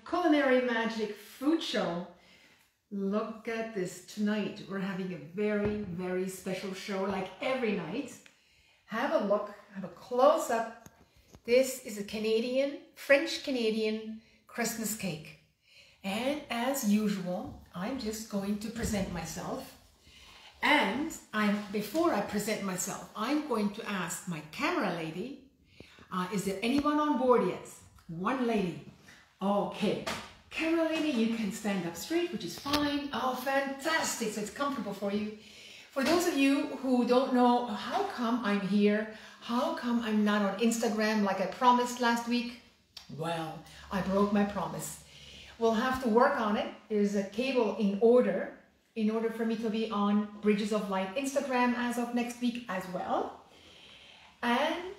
culinary magic food show. Look at this. Tonight we're having a very, very special show, like every night. Have a look, have a close up. This is a French Canadian Christmas cake. And as usual, I'm just going to present myself. And before I present myself, I'm going to ask my camera lady, is there anyone on board yet? One lady. Okay. Camera lady, you can stand up straight, which is fine. Oh, fantastic. So it's comfortable for you. For those of you who don't know, how come I'm here? How come I'm not on Instagram like I promised last week? Well, I broke my promise. We'll have to work on it. There's a cable in order for me to be on Bridges of Light Instagram as of next week as well. And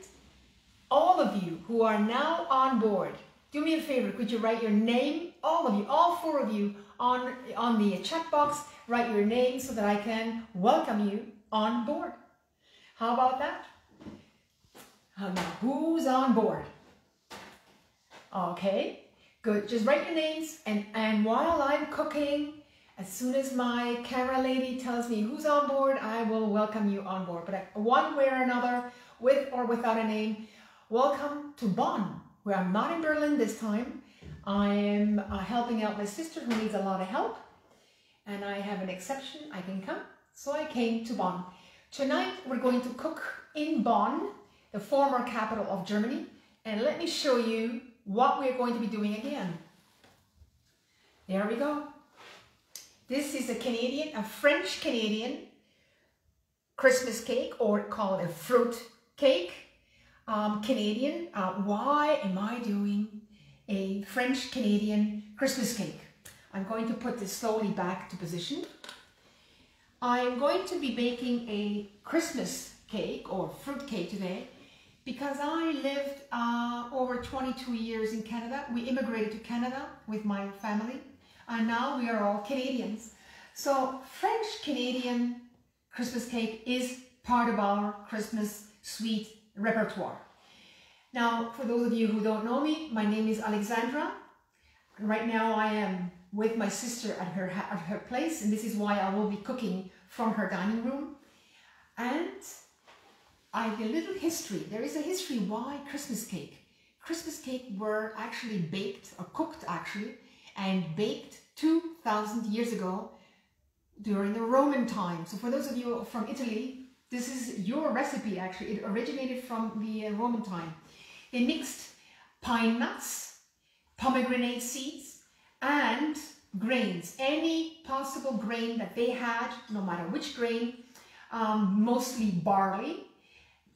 all of you who are now on board, do me a favor, could you write your name, all of you, all four of you, on the chat box, write your name so that I can welcome you on board. How about that? Now, who's on board? Okay, good. Just write your names, and while I'm cooking, as soon as my camera lady tells me who's on board, I will welcome you on board. But one way or another, with or without a name, welcome to Bonn, where I'm not in Berlin this time. I am helping out my sister who needs a lot of help, and I have an exception. I can come, so I came to Bonn. Tonight we're going to cook in Bonn, the former capital of Germany, and let me show you what we're going to be doing again. There we go. This is a French Canadian Christmas cake, or call it a fruit cake. Canadian. Why am I doing a French Canadian Christmas cake? I'm going to put this slowly back to position. I'm going to be baking a Christmas cake or fruit cake today because I lived over 22 years in Canada. We immigrated to Canada with my family, and now we are all Canadians. So French Canadian Christmas cake is part of our Christmas sweet repertoire. Now, for those of you who don't know me, my name is Alexandra. Right now I am with my sister at her place, and this is why I will be cooking from her dining room. And a little history. There is a history why Christmas cake. Christmas cake were actually baked, or cooked actually, and baked 2,000 years ago during the Roman time. So for those of you from Italy, this is your recipe actually. It originated from the Roman time. They mixed pine nuts, pomegranate seeds, and grains. Any possible grain that they had, no matter which grain, mostly barley.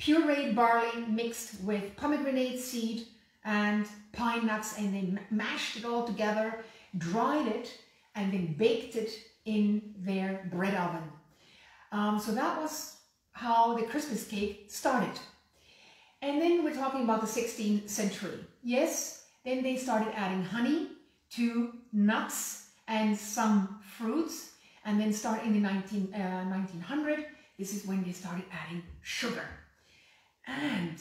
Pureed barley mixed with pomegranate seed and pine nuts, and they mashed it all together, dried it, and then baked it in their bread oven. So that was how the Christmas cake started. And then we're talking about the 16th century. Yes, then they started adding honey to nuts and some fruits, and then starting in the 1900, this is when they started adding sugar. And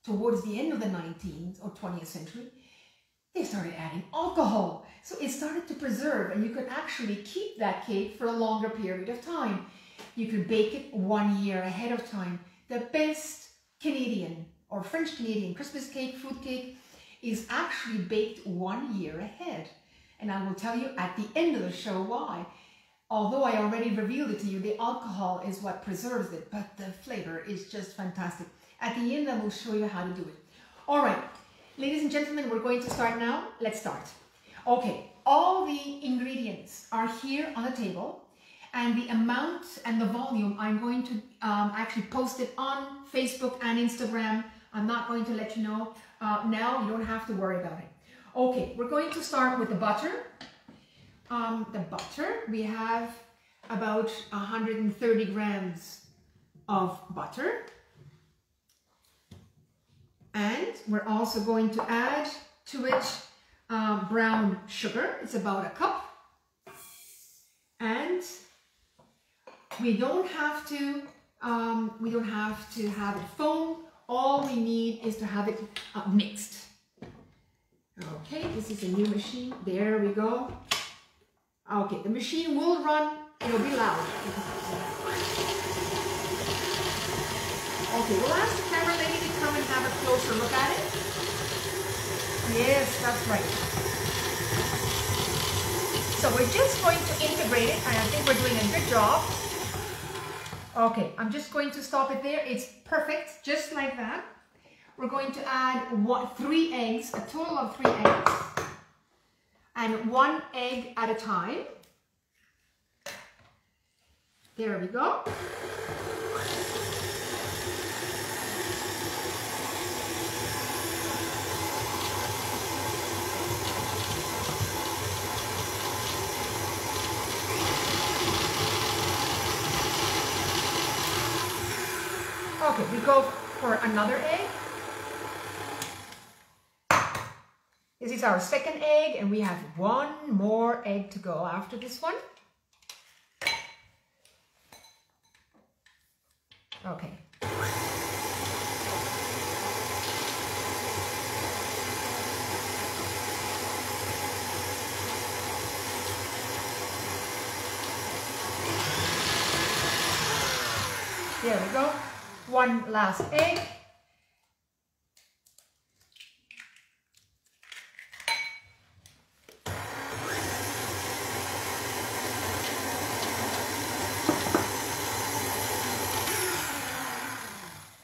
towards the end of the 19th or 20th century, they started adding alcohol. So it started to preserve, and you could actually keep that cake for a longer period of time. You could bake it 1 year ahead of time. The best Canadian or French Canadian Christmas cake, fruit cake, is actually baked 1 year ahead. And I will tell you at the end of the show why. Although I already revealed it to you, the alcohol is what preserves it, but the flavor is just fantastic. At the end, I will show you how to do it. All right, ladies and gentlemen, we're going to start now. Let's start. Okay, all the ingredients are here on the table, and the amount and the volume, I'm going to actually post it on Facebook and Instagram. I'm not going to let you know now. You don't have to worry about it. Okay, we're going to start with the butter. We have about 130 grams of butter. And we're also going to add to it brown sugar. It's about a cup. And we don't have to have it foam. All we need is to have it mixed. Okay, this is a new machine. There we go. Okay, the machine will run. It'll be loud. Okay, we'll ask the camera lady to come and have a closer look at it. Yes, that's right. So we're just going to integrate it, and I think we're doing a good job. Okay, I'm just going to stop it there. It's perfect, just like that. We're going to add 3 eggs, a total of 3 eggs, and 1 egg at a time. There we go. Okay, we go for another egg. This is our second egg, and we have 1 more egg to go after this one. Okay. There we go. 1 last egg.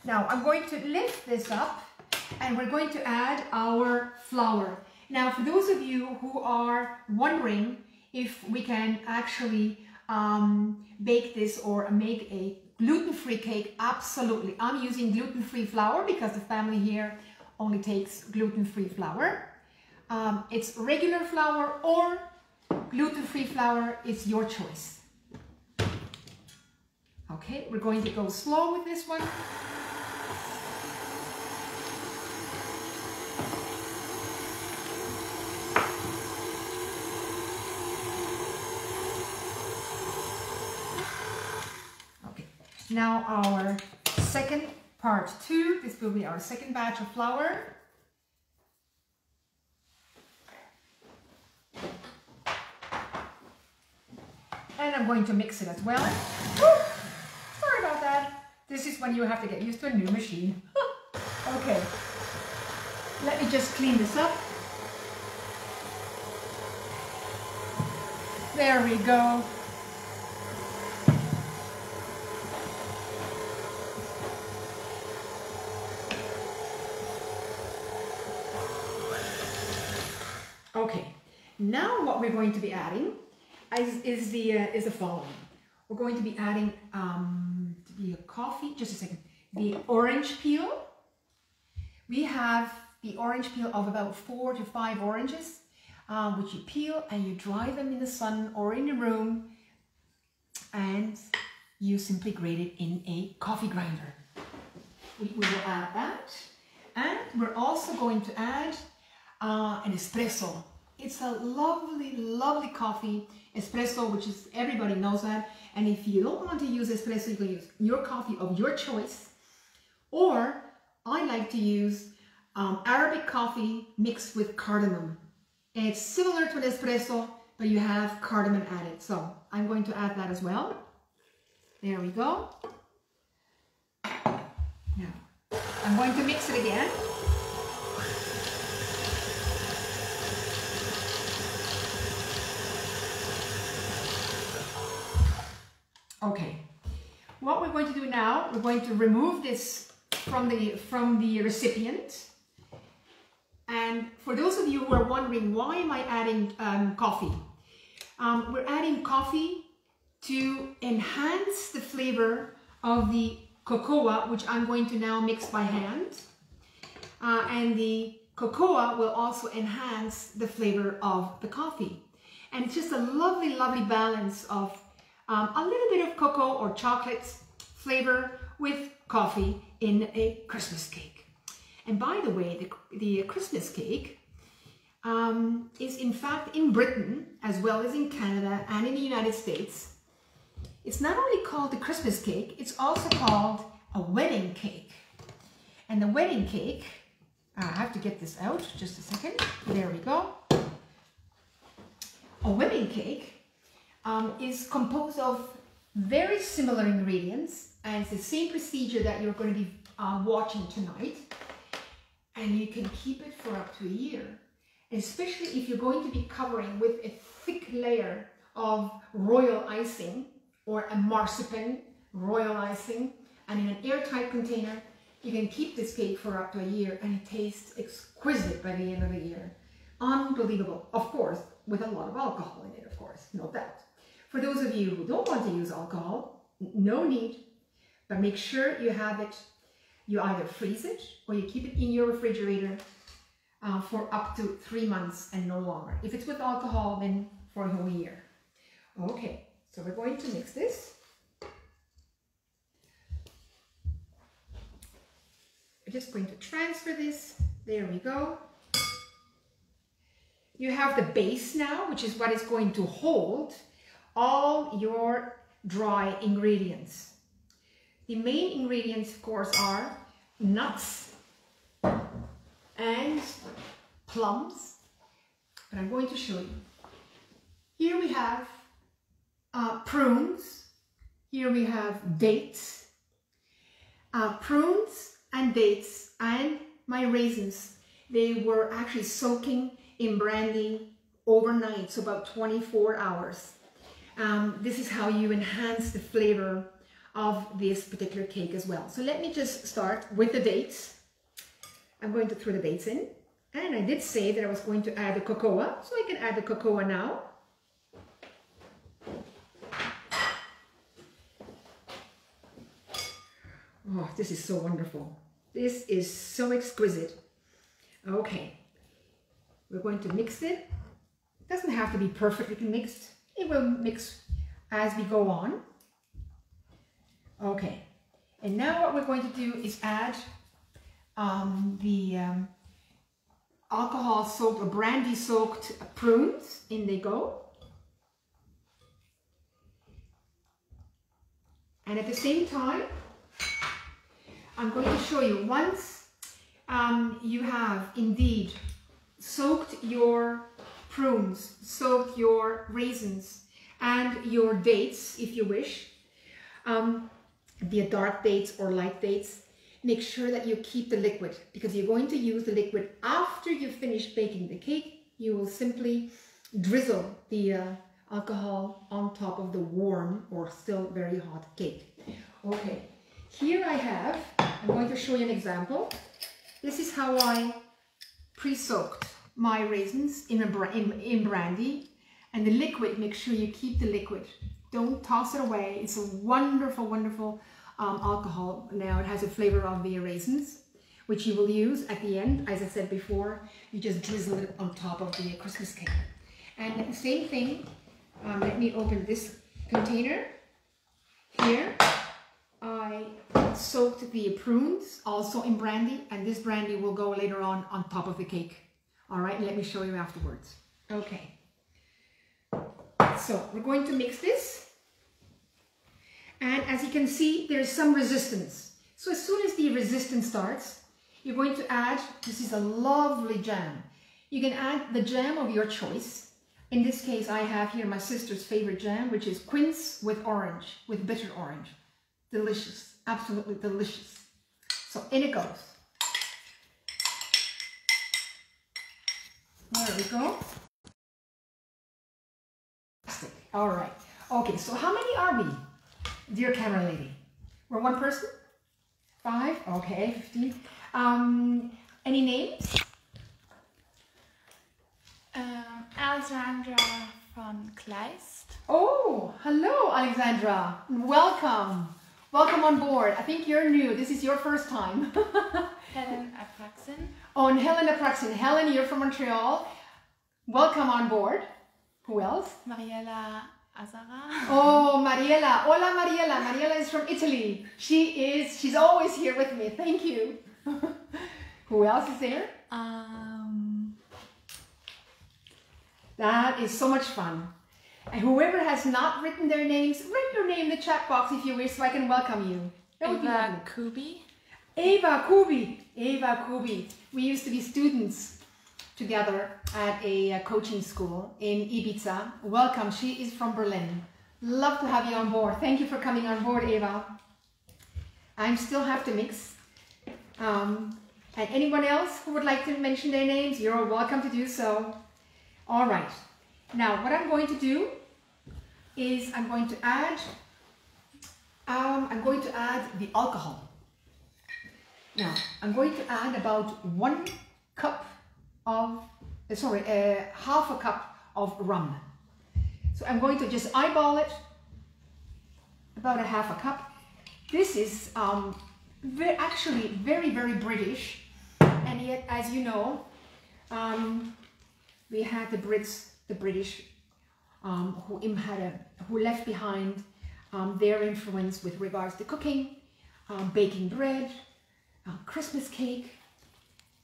Now I'm going to lift this up, and we're going to add our flour. Now, for those of you who are wondering if we can actually bake this or make a gluten-free cake, absolutely. I'm using gluten-free flour because the family here only takes gluten-free flour. It's regular flour or gluten-free flour, it's your choice. Okay, we're going to go slow with this one. Now our second part 2, this will be our second batch of flour. And I'm going to mix it as well. Woo! Sorry about that. This is when you have to get used to a new machine. Okay, let me just clean this up. There we go. Okay, now what we're going to be adding is the following. We're going to be adding the coffee, just a second, the orange peel. We have the orange peel of about 4 to 5 oranges, which you peel and you dry them in the sun or in the room, and you simply grate it in a coffee grinder. We will add that, and we're also going to add an espresso. It's a lovely, lovely coffee, espresso, which is, everybody knows that. And if you don't want to use espresso, you can use your coffee of your choice. Or I like to use Arabic coffee mixed with cardamom. And it's similar to an espresso, but you have cardamom added. So I'm going to add that as well. There we go. Now I'm going to mix it again. Okay, what we're going to do now, we're going to remove this from the recipient. And for those of you who are wondering, why am I adding coffee? We're adding coffee to enhance the flavor of the cocoa, which I'm going to now mix by hand. And the cocoa will also enhance the flavor of the coffee. And it's just a lovely, lovely balance of a little bit of cocoa or chocolate flavor with coffee in a Christmas cake. And by the way, the Christmas cake is in fact in Britain, as well as in Canada and in the United States. It's not only called the Christmas cake, it's also called a wedding cake. And the wedding cake I have to get this out, just a second. There we go. A wedding cake is composed of very similar ingredients, and it's the same procedure that you're going to be watching tonight. And you can keep it for up to a year, especially if you're going to be covering with a thick layer of royal icing or a marzipan royal icing, and in an airtight container. You can keep this cake for up to a year, and it tastes exquisite by the end of the year. Unbelievable. Of course, with a lot of alcohol in it, of course, no doubt. For those of you who don't want to use alcohol, no need, but make sure you have it, you either freeze it or you keep it in your refrigerator for up to 3 months and no longer. If it's with alcohol, then for a whole year. Okay, so we're going to mix this. I'm just going to transfer this. There we go. You have the base now, which is what is going to hold all your dry ingredients. The main ingredients, of course, are nuts and plums, but I'm going to show you. Here we have prunes. Here we have dates. Prunes and dates and my raisins, they were actually soaking in brandy overnight, so about 24 hours. This is how you enhance the flavor of this particular cake as well. So let me just start with the dates. I'm going to throw the dates in, and I did say that I was going to add the cocoa, so I can add the cocoa now. Oh, this is so wonderful. This is so exquisite. Okay, we're going to mix it. It doesn't have to be perfectly mixed. It will mix as we go on. Okay, and now what we're going to do is add the alcohol soaked or brandy soaked prunes. In they go. And at the same time, I'm going to show you, once you have indeed soaked your prunes, soaked your raisins and your dates, if you wish, the dark dates or light dates, make sure that you keep the liquid, because you're going to use the liquid after you finish baking the cake. You will simply drizzle the alcohol on top of the warm or still very hot cake. Okay, here I have, I'm going to show you an example. This is how I pre-soaked my raisins in brandy, and the liquid, make sure you keep the liquid. Don't toss it away. It's a wonderful, wonderful alcohol. Now it has a flavor of the raisins, which you will use at the end. As I said before, you just drizzle it on top of the Christmas cake. And the same thing, let me open this container. Here, I soaked the prunes also in brandy, and this brandy will go later on top of the cake. All right, let me show you afterwards. Okay. So we're going to mix this. And as you can see, there's some resistance. So as soon as the resistance starts, you're going to add, this is a lovely jam. You can add the jam of your choice. In this case, I have here my sister's favorite jam, which is quince with orange, with bitter orange. Delicious, absolutely delicious. So in it goes. There we go. All right. Okay, so how many are we, dear camera lady? We're one person? 5? Okay, 15. Any names? Alexandra von Kleist. Oh, hello, Alexandra. Welcome. Welcome on board. I think you're new. This is your first time. Helen Apraxin. Oh, and Helen Apraxin. Helen, you're from Montreal. Welcome on board. Who else? Mariela Azara. Oh, Mariela. Hola, Mariela. Mariela is from Italy. She's always here with me. Thank you. Who else is there? That is so much fun. And whoever has not written their names, write your name in the chat box if you wish, so I can welcome you. That would be lovely. Kubi. Eva Kubi. We used to be students together at a coaching school in Ibiza. Welcome, she is from Berlin. Love to have you on board. Thank you for coming on board, Eva. I still have to mix. And anyone else who would like to mention their names, you're welcome to do so. All right. Now, what I'm going to do is I'm going to add the alcohol. Now, I'm going to add about 1 cup of, half a cup of rum. So I'm going to just eyeball it, about a half a cup. This is actually very, very British, and yet, as you know, we had the British, who left behind their influence with regards to cooking, baking bread, Christmas cake,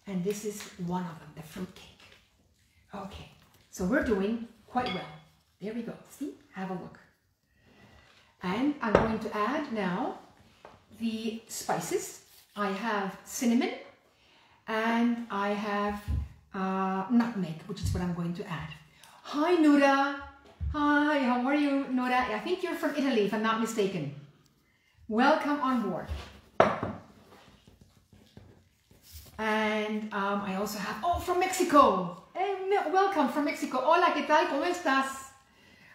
and this is one of them, the fruit cake. Okay, so we're doing quite well. There we go. See, have a look. And I'm going to add now the spices. I have cinnamon and I have nutmeg, which is what I'm going to add. Hi, Nura. Hi, how are you, Nura? I think you're from Italy, if I'm not mistaken. Welcome on board. And I also have, from Mexico. Hey, welcome from Mexico. Hola, ¿qué tal? ¿Cómo estás?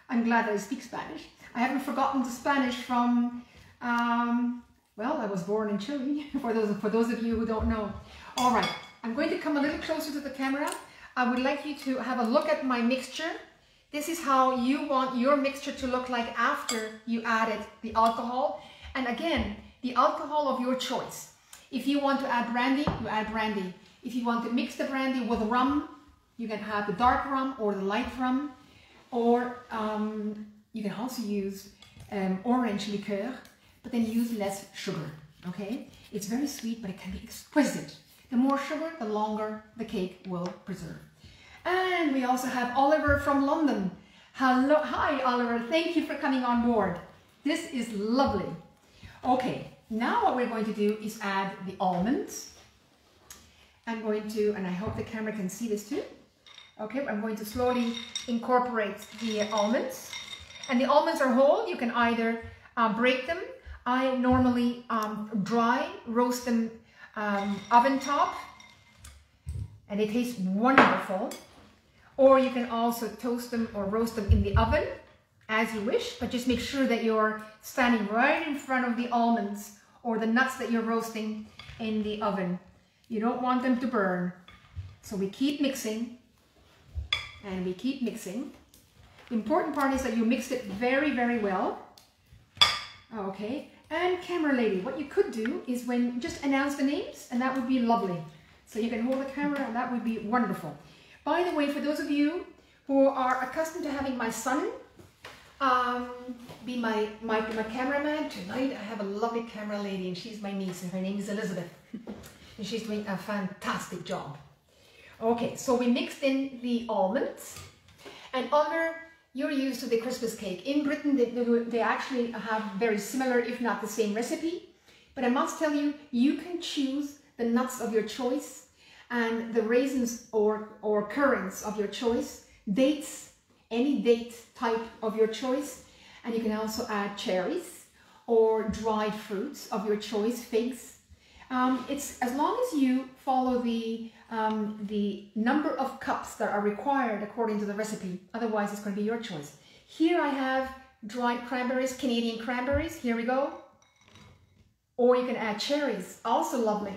I'm glad that I speak Spanish. I haven't forgotten the Spanish from, well, I was born in Chile, for those of you who don't know. All right, I'm going to come a little closer to the camera. I would like you to have a look at my mixture. This is how you want your mixture to look like after you added the alcohol. And again, the alcohol of your choice. If you want to add brandy, you add brandy. If you want to mix the brandy with rum, you can have the dark rum or the light rum. Or you can also use orange liqueur, but then use less sugar, okay? It's very sweet, but it can be exquisite. The more sugar, the longer the cake will preserve. And we also have Oliver from London. Hello, hi Oliver, thank you for coming on board. This is lovely. Okay, now what we're going to do is add the almonds. I'm going to, and I hope the camera can see this too. Okay, I'm going to slowly incorporate the almonds. And the almonds are whole. You can either break them. I normally dry roast them oven top, and they taste wonderful. Or you can also toast them or roast them in the oven as you wish, but just make sure that you're standing right in front of the almonds or the nuts that you're roasting in the oven. You don't want them to burn. So we keep mixing. And we keep mixing. The important part is that you mix it very, very well. Okay, and camera lady, what you could do is when just announce the names, and that would be lovely. So you can hold the camera, and that would be wonderful. By the way, for those of you who are accustomed to having my son be my cameraman, tonight I have a lovely camera lady, and she's my niece, and her name is Elizabeth. And she's doing a fantastic job. Okay, so we mixed in the almonds, and Oliver, you're used to the Christmas cake. In Britain, they actually have very similar, if not the same recipe. But I must tell you, you can choose the nuts of your choice and the raisins or currants of your choice, dates, any date type of your choice. And you can also add cherries or dried fruits of your choice, figs. It's as long as you follow the number of cups that are required according to the recipe. Otherwise, it's going to be your choice. Here I have dried cranberries, Canadian cranberries. Here we go. Or you can add cherries. Also lovely.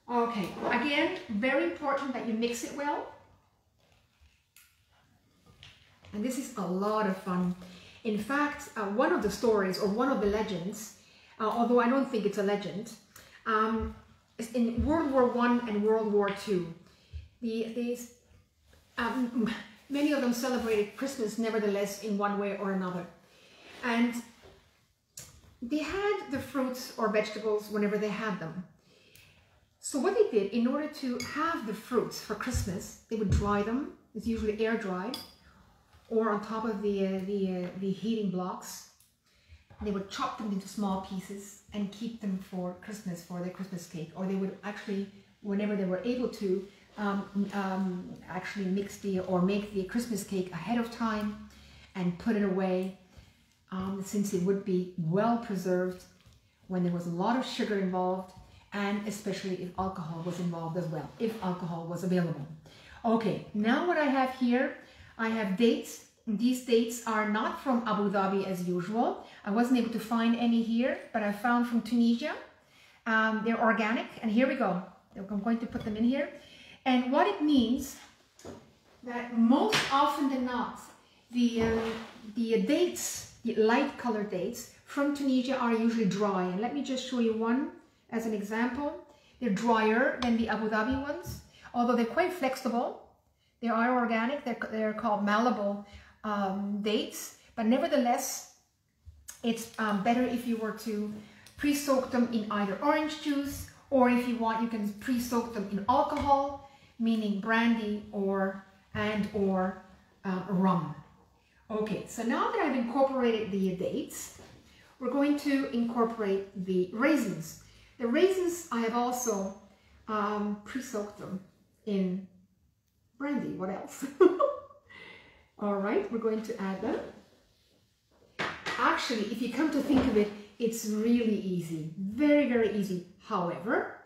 Okay, again, very important that you mix it well. And this is a lot of fun. In fact, one of the stories or one of the legends, although I don't think it's a legend, is in World War I and World War II. Many of them celebrated Christmas nevertheless in one way or another. And they had the fruits or vegetables whenever they had them. So what they did, in order to have the fruits for Christmas, they would dry them. It's usually air dried, or on top of the heating blocks. they would chop them into small pieces and keep them for Christmas, for their Christmas cake. Or they would actually, whenever they were able to, actually mix or make the Christmas cake ahead of time and put it away, since it would be well preserved when there was a lot of sugar involved, and especially if alcohol was involved as well, if alcohol was available. Okay, now what I have here, I have dates. These dates are not from Abu Dhabi as usual. I wasn't able to find any here, but I found from Tunisia. They're organic, and here we go. I'm going to put them in here. And what it means, that most often than not, the dates, the light colored dates from Tunisia are usually dry. And let me just show you one as an example. They're drier than the Abu Dhabi ones, although they're quite flexible. They are organic. They're called malleable dates, but nevertheless, it's better if you were to pre-soak them in either orange juice, or if you want, you can pre-soak them in alcohol, meaning brandy or rum. Okay, so now that I've incorporated the dates, we're going to incorporate the raisins. The raisins, I have also pre-soaked them in brandy. What else? All right, we're going to add them. Actually, if you come to think of it, it's really easy, very, very easy. However,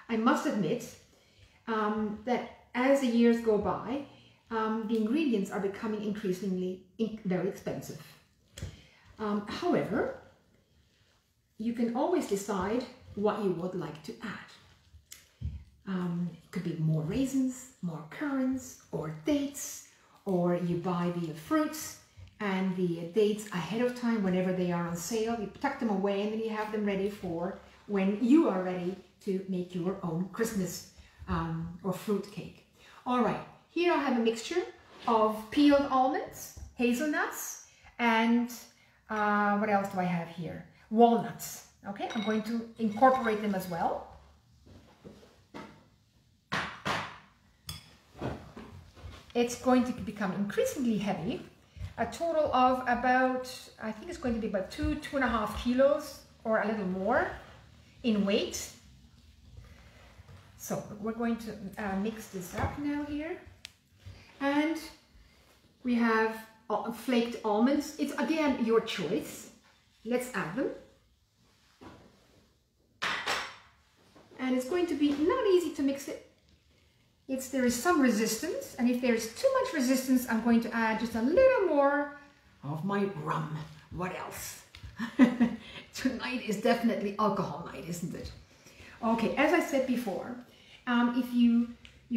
I must admit that as the years go by, the ingredients are becoming increasingly very expensive. However, you can always decide what you would like to add. It could be more raisins, more currants, or dates, or you buy the fruits and the dates ahead of time whenever they are on sale. You tuck them away and then you have them ready for when you are ready to make your own Christmas or fruit cake. All right, here I have a mixture of peeled almonds, hazelnuts, and what else do I have here? Walnuts. Okay, I'm going to incorporate them as well. It's going to become increasingly heavy, a total of about, I think it's going to be about 2.5 kilos or a little more in weight. So we're going to mix this up now here. And we have flaked almonds. It's again your choice. Let's add them. And it's going to be not easy to mix it. There is some resistance, and if there's too much resistance, I'm going to add just a little more of my rum. What else? Tonight is definitely alcohol night, isn't it? Okay, as I said before, if you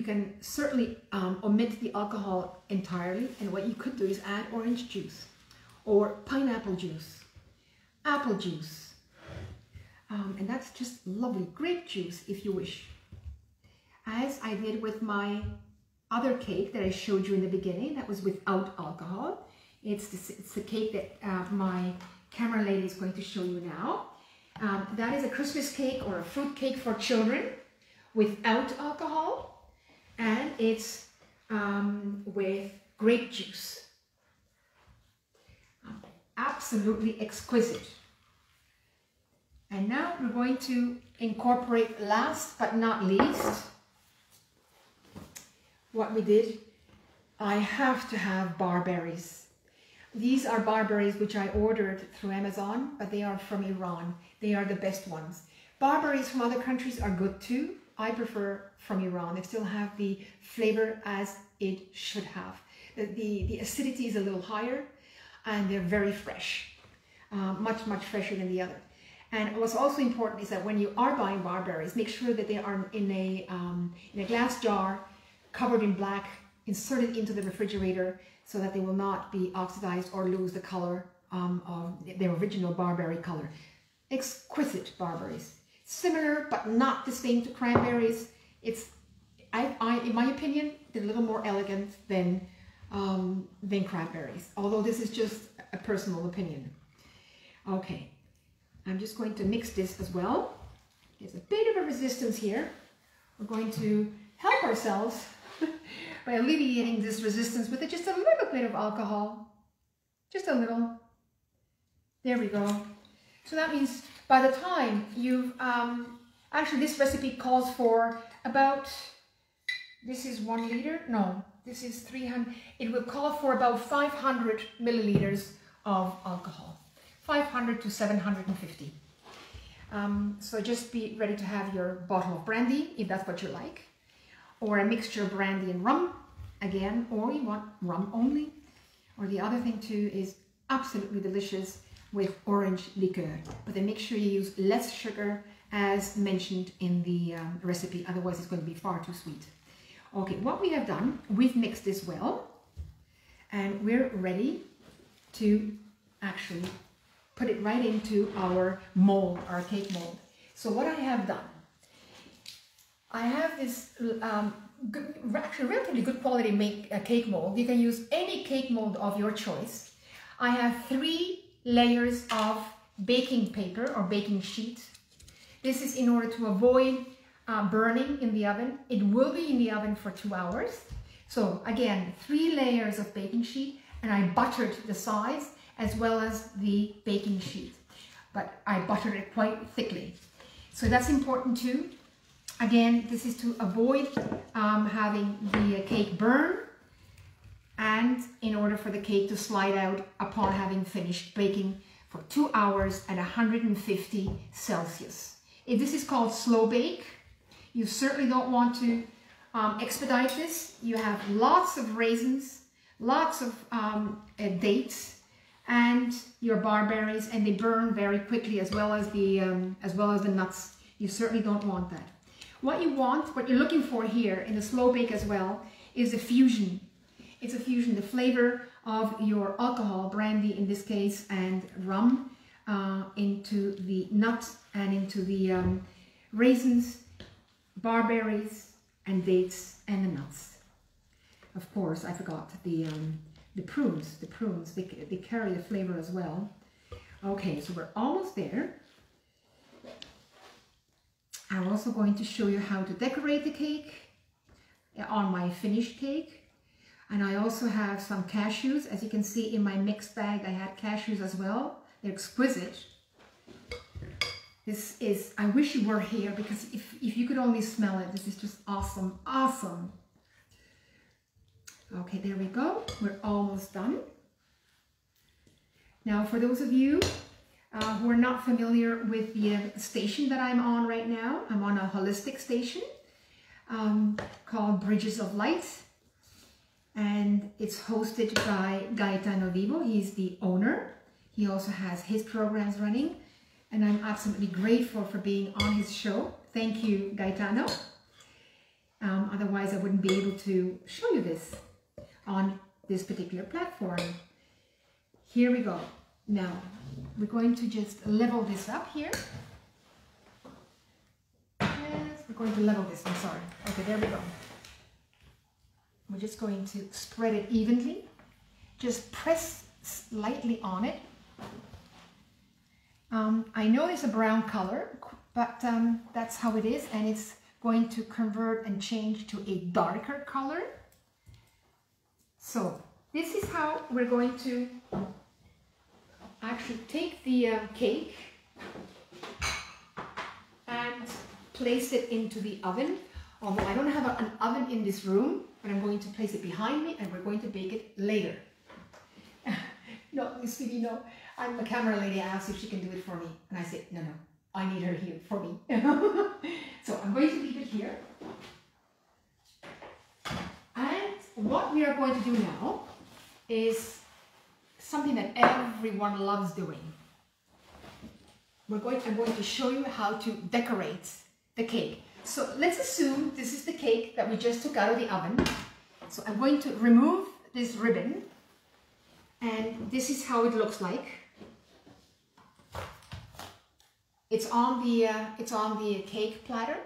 can certainly omit the alcohol entirely, and what you could do is add orange juice or pineapple juice, apple juice, and that's just lovely. Grape juice if you wish. As I did with my other cake that I showed you in the beginning, that was without alcohol. It's the cake that my camera lady is going to show you now. That is a Christmas cake or a fruit cake for children without alcohol, and it's with grape juice. Absolutely exquisite. And now we're going to incorporate, last but not least, what we did. I have to have barberries. These are barberries which I ordered through Amazon, but they are from Iran. They are the best ones. Barberries from other countries are good too. I prefer from Iran. They still have the flavor as it should have. The acidity is a little higher, and they're very fresh, much, much fresher than the other. And what's also important is that when you are buying barberries, make sure that they are in a glass jar, covered in black, inserted into the refrigerator so that they will not be oxidized or lose the color of their original barberry color. Exquisite barberries. Similar but not the same to cranberries. It's, in my opinion, they're a little more elegant than cranberries, although this is just a personal opinion. Okay, I'm just going to mix this as well. There's a bit of a resistance here. We're going to help ourselves by alleviating this resistance with just a little bit of alcohol. Just a little. There we go. So that means by the time you've, actually this recipe calls for about, this is 1 liter, no, this is 300, it will call for about 500 milliliters of alcohol, 500 to 750. So just be ready to have your bottle of brandy, if that's what you like, or a mixture of brandy and rum, again, or you want rum only, or the other thing too is absolutely delicious with orange liqueur, but then make sure you use less sugar as mentioned in the recipe, otherwise it's going to be far too sweet. Okay, what we have done, we've mixed this well, and we're ready to actually put it right into our mold, our cake mold. So what I have done, I have this actually relatively good quality cake mold. You can use any cake mold of your choice. I have 3 layers of baking paper or baking sheet. This is in order to avoid burning in the oven. It will be in the oven for 2 hours. So again, 3 layers of baking sheet, and I buttered the sides as well as the baking sheet, but I buttered it quite thickly. So that's important too. Again, this is to avoid having the cake burn, and in order for the cake to slide out upon having finished baking for 2 hours at 150 Celsius. If this is called slow bake, you certainly don't want to expedite this. You have lots of raisins, lots of dates, and your barberries, and they burn very quickly, as well as the nuts. You certainly don't want that. What you want, what you're looking for here in the slow bake as well, is a fusion. It's a fusion, the flavor of your alcohol, brandy in this case, and rum, into the nuts and into the raisins, barberries, and dates, and the nuts. Of course, I forgot the prunes. The prunes, they carry the flavor as well. Okay, so we're almost there. I'm also going to show you how to decorate the cake on my finished cake. And I also have some cashews. As you can see in my mixed bag, I had cashews as well. They're exquisite. This is, I wish you were here, because if you could only smell it, this is just awesome, awesome. Okay, there we go. We're almost done. Now, for those of you who are not familiar with the station that I'm on right now, I'm on a holistic station called Bridges of Light. And it's hosted by Gaetano Vivo. He's the owner. He also has his programs running. And I'm absolutely grateful for being on his show. Thank you, Gaetano. Otherwise, I wouldn't be able to show you this on this particular platform. Here we go. Now, we're going to just level this up here. Yes, we're going to level this, I'm sorry. Okay, there we go. We're just going to spread it evenly. Just press lightly on it. I know it's a brown color, but that's how it is, and it's going to convert and change to a darker color. So this is how we're going to actually take the cake and place it into the oven. Although I don't have an oven in this room, but I'm going to place it behind me, and we're going to bake it later. No, sweetie, no. I'm a camera lady. I asked if she can do it for me, and I said, no, I need her here for me. So I'm going to leave it here. And what we are going to do now is something that everyone loves doing. I'm going to show you how to decorate the cake. So let's assume this is the cake that we just took out of the oven. So I'm going to remove this ribbon, and this is how it looks like. It's on the cake platter,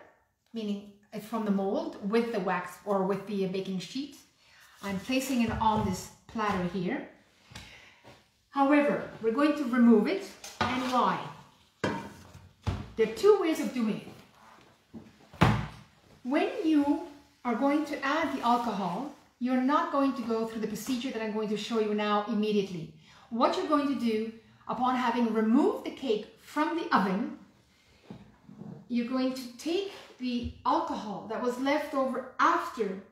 meaning it's from the mold with the wax or with the baking sheet. I'm placing it on this platter here. However, we're going to remove it, and why? There are 2 ways of doing it. When you are going to add the alcohol, you're not going to go through the procedure that I'm going to show you now immediately. What you're going to do, upon having removed the cake from the oven, you're going to take the alcohol that was left over after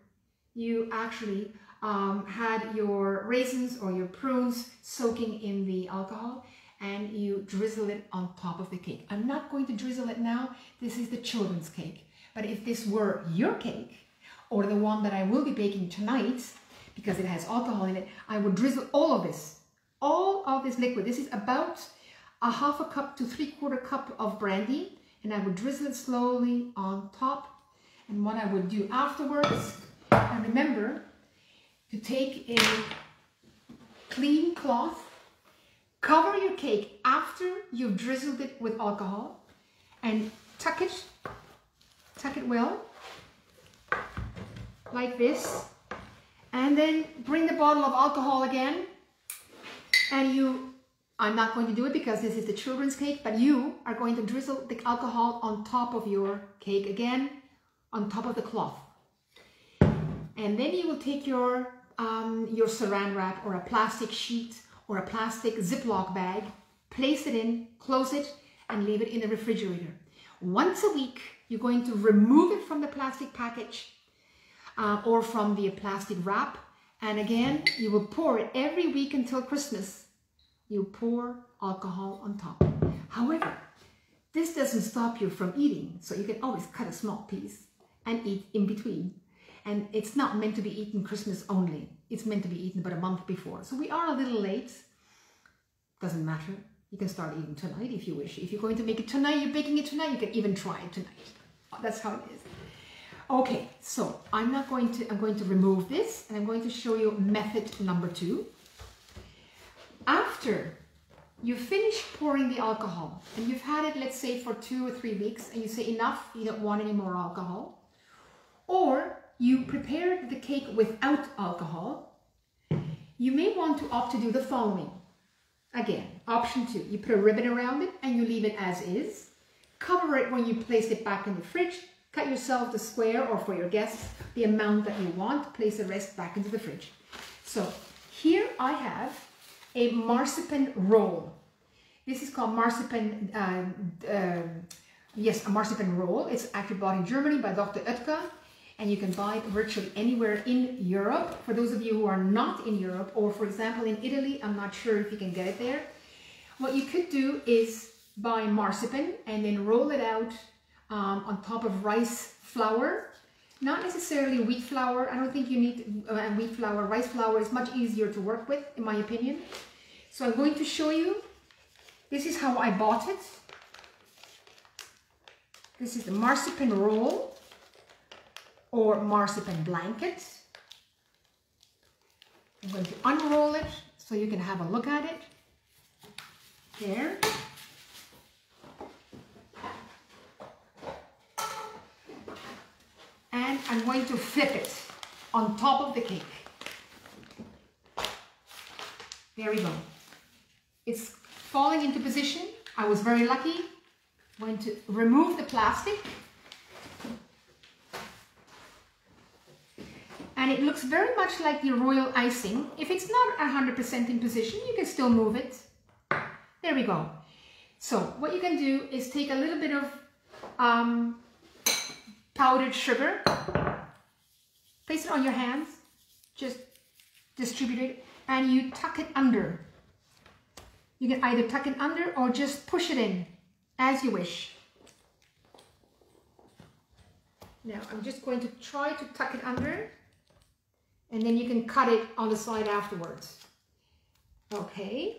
you actually had your raisins or your prunes soaking in the alcohol, and you drizzle it on top of the cake. I'm not going to drizzle it now. This is the children's cake. But if this were your cake, or the one that I will be baking tonight, because it has alcohol in it, I would drizzle all of this liquid. This is about a half a cup to 3/4 cup of brandy, and I would drizzle it slowly on top. And what I would do afterwards, and remember to take a clean cloth, cover your cake after you've drizzled it with alcohol, and tuck it well, like this, and then bring the bottle of alcohol again, and I'm not going to do it because this is the children's cake, but you are going to drizzle the alcohol on top of your cake again, on top of the cloth. And then you will take your saran wrap or a plastic sheet or a plastic Ziploc bag, place it in, close it, and leave it in the refrigerator. Once a week, you're going to remove it from the plastic package or from the plastic wrap. And again, you will pour it every week until Christmas. You pour alcohol on top. However, this doesn't stop you from eating. So you can always cut a small piece and eat in between. And it's not meant to be eaten Christmas only. It's meant to be eaten about a month before. So we are a little late. Doesn't matter. You can start eating tonight if you wish. If you're going to make it tonight, you're baking it tonight, you can even try it tonight. That's how it is. Okay, so I'm going to remove this, and I'm going to show you method number 2. After you finish pouring the alcohol, and you've had it, let's say, for 2 or 3 weeks, and you say enough, you don't want any more alcohol, or you prepared the cake without alcohol, you may want to opt to do the following. Again, option 2, you put a ribbon around it and you leave it as is. Cover it when you place it back in the fridge. Cut yourself the square, or for your guests, the amount that you want. Place the rest back into the fridge. So here I have a marzipan roll. This is called marzipan, a marzipan roll. It's actually bought in Germany by Dr. Oetker. And you can buy it virtually anywhere in Europe. For those of you who are not in Europe, or for example in Italy, I'm not sure if you can get it there. What you could do is buy marzipan and then roll it out on top of rice flour. Not necessarily wheat flour. I don't think you need wheat flour. Rice flour is much easier to work with, in my opinion. So I'm going to show you. This is how I bought it. This is the marzipan roll, or marzipan blanket. I'm going to unroll it so you can have a look at it. There. And I'm going to flip it on top of the cake. There we go. It's falling into position. I was very lucky. I'm going to remove the plastic. And it looks very much like the royal icing. If it's not 100% in position, you can still move it. There we go. So what you can do is take a little bit of powdered sugar, place it on your hands, just distribute it, and you tuck it under. You can either tuck it under or just push it in as you wish. Now I'm just going to try to tuck it under, and then you can cut it on the side afterwards. Okay.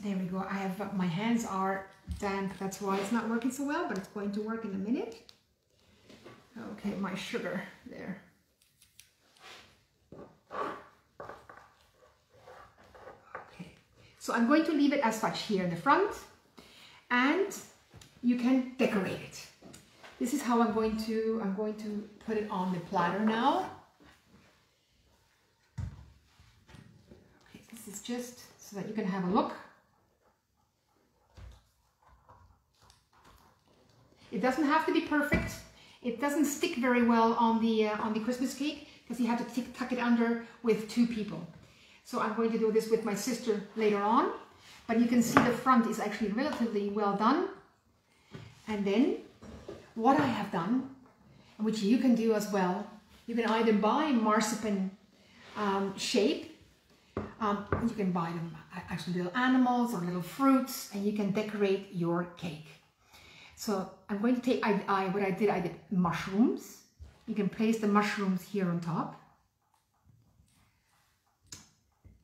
There we go. I have, my hands are damp, that's why it's not working so well, but it's going to work in a minute. Okay, my sugar there. Okay, so I'm going to leave it as such here in the front, and you can decorate it. This is how I'm going to put it on the platter now. Okay, this is just so that you can have a look. It doesn't have to be perfect. It doesn't stick very well on the Christmas cake. because you have to tuck it under with 2 people. So I'm going to do this with my sister later on, but you can see the front is actually relatively well done. And then what I have done, which you can do as well, you can either buy marzipan shape. You can buy them actually little animals or little fruits, and you can decorate your cake. So I'm going to take, I did mushrooms. You can place the mushrooms here on top.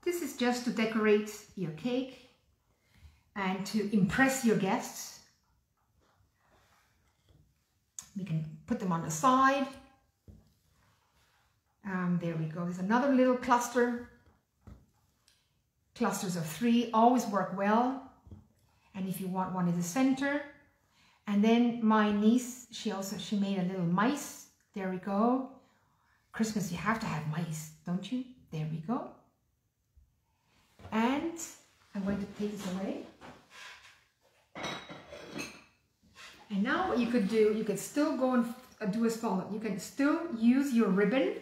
This is just to decorate your cake and to impress your guests. You can put them on the side. There we go. There's another little cluster. Clusters of 3 always work well. And if you want one in the center. And then my niece, she made a little mice. There we go. Christmas, you have to have mice, don't you? There we go. And I'm going to take this away. And now what you could do, you could still go and do as follows. You can still use your ribbon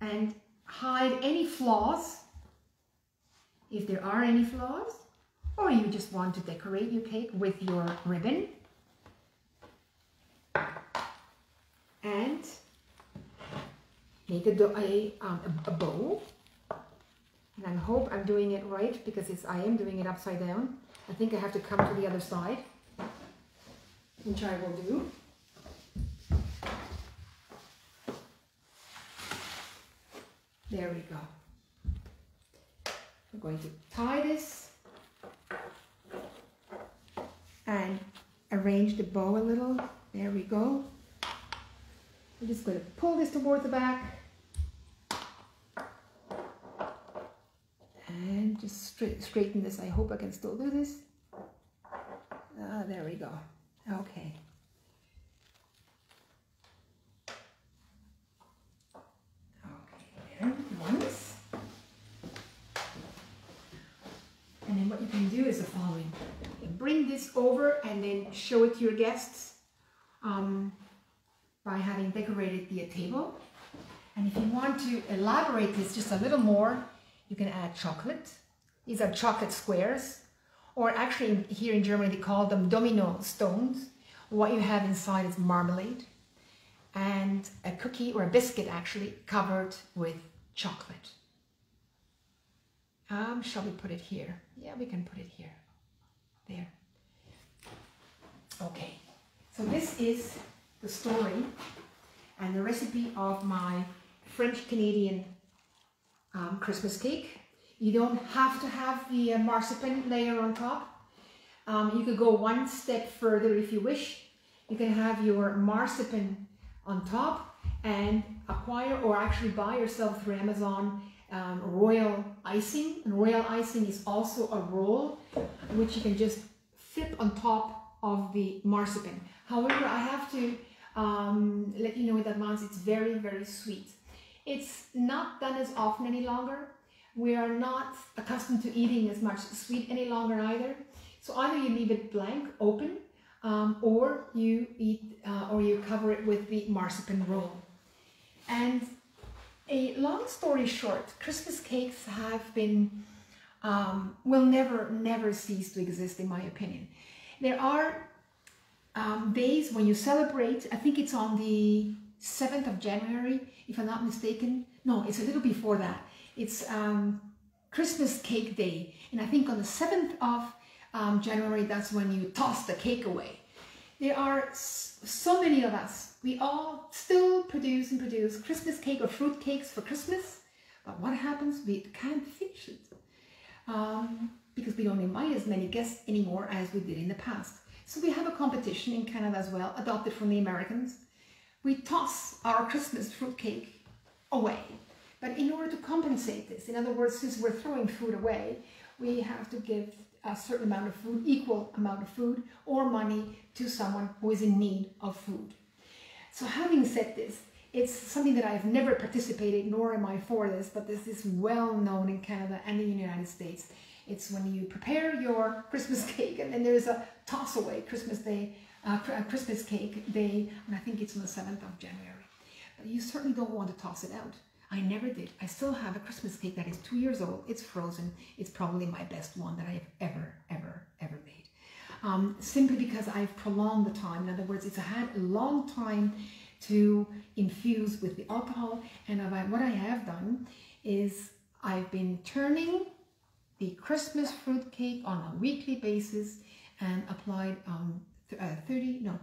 and hide any flaws, if there are any flaws, or you just want to decorate your cake with your ribbon. And make a bow. And I hope I'm doing it right, because I am doing it upside down. I think I have to come to the other side, which I will do. There we go. I'm going to tie this and arrange the bow a little. There we go. I'm just going to pull this toward the back and just straighten this. I hope I can still do this. There we go. Okay. Once. And then what you can do is the following. You bring this over and then show it to your guests by having decorated the table. And if you want to elaborate this just a little more, you can add chocolate. These are chocolate squares, or actually here in Germany they call them domino stones. What you have inside is marmalade and a cookie or a biscuit actually covered with chocolate. Shall we put it here? Yeah, we can put it here. There. Okay. So this is the story and the recipe of my French-Canadian Christmas cake. You don't have to have the marzipan layer on top. You could go one step further if you wish. You can have your marzipan on top and acquire or actually buy yourself through Amazon royal icing. And royal icing is also a roll which you can just flip on top of the marzipan. However, I have to let you know in advance, it's very, very sweet. It's not done as often any longer. We are not accustomed to eating as much sweet any longer either. So either you leave it blank, open, or you eat, or you cover it with the marzipan roll. And a long story short, Christmas cakes have been, will never cease to exist in my opinion. There are days when you celebrate, I think it's on the 7th of January, if I'm not mistaken. No, it's a little before that. It's Christmas cake day. And I think on the 7th of January, that's when you toss the cake away. There are so many of us. We all still produce and produce Christmas cake or fruit cakes for Christmas. But what happens? We can't finish it. Because we don't invite as many guests anymore as we did in the past. So we have a competition in Canada as well, adopted from the Americans. We toss our Christmas fruit cake away. But in order to compensate this, in other words, since we're throwing food away, we have to give a certain amount of food, equal amount of food or money to someone who is in need of food. So having said this, it's something that I've never participated, nor am I for this, but this is well known in Canada and in the United States. It's when you prepare your Christmas cake and then there's a toss away Christmas Day a Christmas cake day, and I think it's on the 7th of January. But you certainly don't want to toss it out. I never did. I still have a Christmas cake that is 2 years old. It's frozen. It's probably my best one that I have ever made. Simply because I've prolonged the time. In other words, it's had a long time to infuse with the alcohol. And what I have done is I've been turning the Christmas fruit cake on a weekly basis and applied 300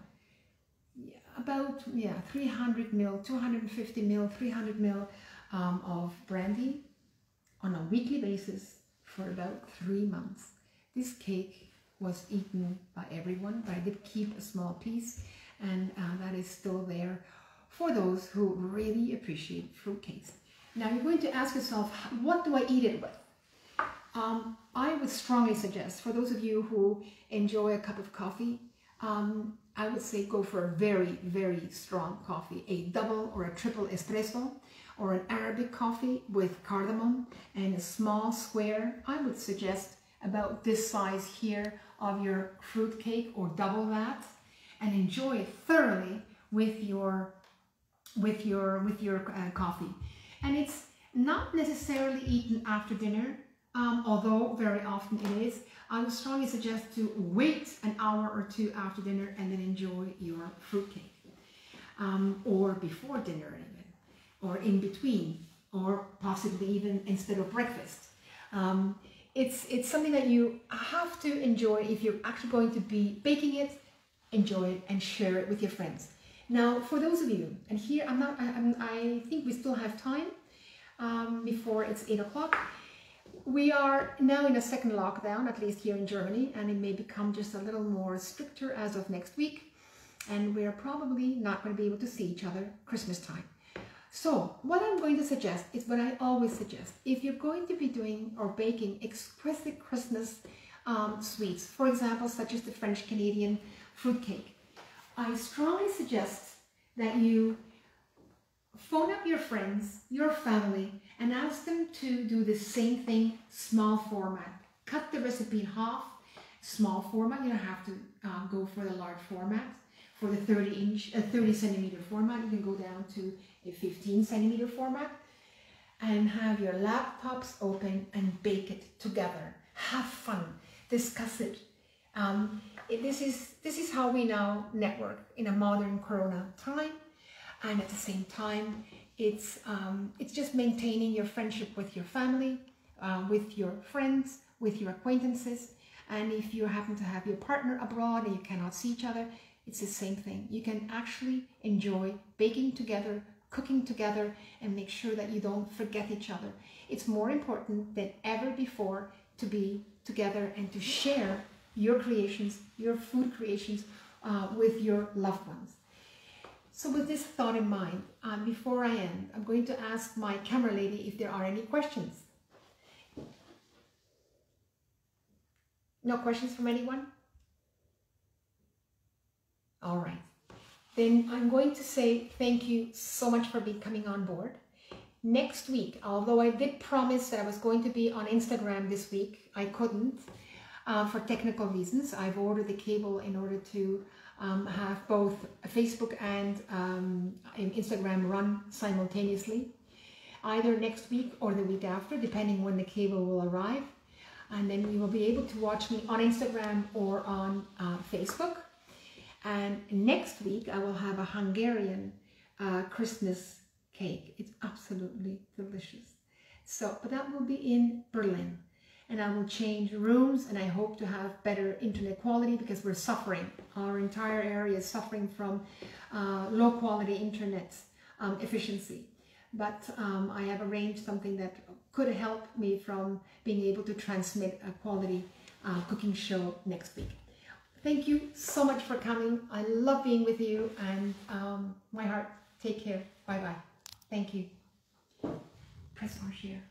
ml, 250 ml, 300 ml of brandy on a weekly basis for about 3 months. This cake was eaten by everyone, but I did keep a small piece, and that is still there for those who really appreciate fruit cakes. Now you're going to ask yourself, what do I eat it with? I would strongly suggest, for those of you who enjoy a cup of coffee, I would say go for a very strong coffee, a double or a triple espresso, or an Arabic coffee with cardamom and a small square. I would suggest about this size here of your fruit cake, or double that, and enjoy it thoroughly with your coffee. And it's not necessarily eaten after dinner, although very often it is. I would strongly suggest to wait an hour or two after dinner and then enjoy your fruitcake, or before dinner even, or in between, or possibly even instead of breakfast. It's something that you have to enjoy. If you're actually going to be baking it, enjoy it and share it with your friends. Now, for those of you, and here I think we still have time before it's 8 o'clock. We are now in a second lockdown, at least here in Germany, and it may become just a little more stricter as of next week. And we're probably not going to be able to see each other Christmas time. So what I'm going to suggest is what I always suggest. If you're going to be doing or baking exquisite Christmas sweets, for example, such as the French Canadian fruitcake, I strongly suggest that you phone up your friends, your family, and ask them to do the same thing, small format. Cut the recipe in half, small format. You don't have to go for the large format. For the 30 centimeter format, you can go down to a 15 centimeter format, and have your laptops open and bake it together. Have fun, discuss it. This is how we now network in a modern Corona time, and at the same time, it's just maintaining your friendship with your family, with your friends, with your acquaintances, and if you happen to have your partner abroad and you cannot see each other, it's the same thing. You can actually enjoy baking together, cooking together, and make sure that you don't forget each other. It's more important than ever before to be together and to share your creations, your food creations with your loved ones. So with this thought in mind, before I end, I'm going to ask my camera lady if there are any questions. No questions from anyone? All right. Then I'm going to say thank you so much for coming on board. Next week, although I did promise that I was going to be on Instagram this week, I couldn't for technical reasons. I've ordered the cable in order to have both Facebook and Instagram run simultaneously, either next week or the week after, depending when the cable will arrive. And then you will be able to watch me on Instagram or on Facebook. And next week I will have a Hungarian Christmas cake. It's absolutely delicious. So, but that will be in Berlin, and I will change rooms, and I hope to have better internet quality because we're suffering. Our entire area is suffering from low quality internet efficiency. But I have arranged something that could help me from being able to transmit a quality cooking show next week. Thank you so much for coming. I love being with you, and my heart, take care. Bye-bye. Thank you. Press on share.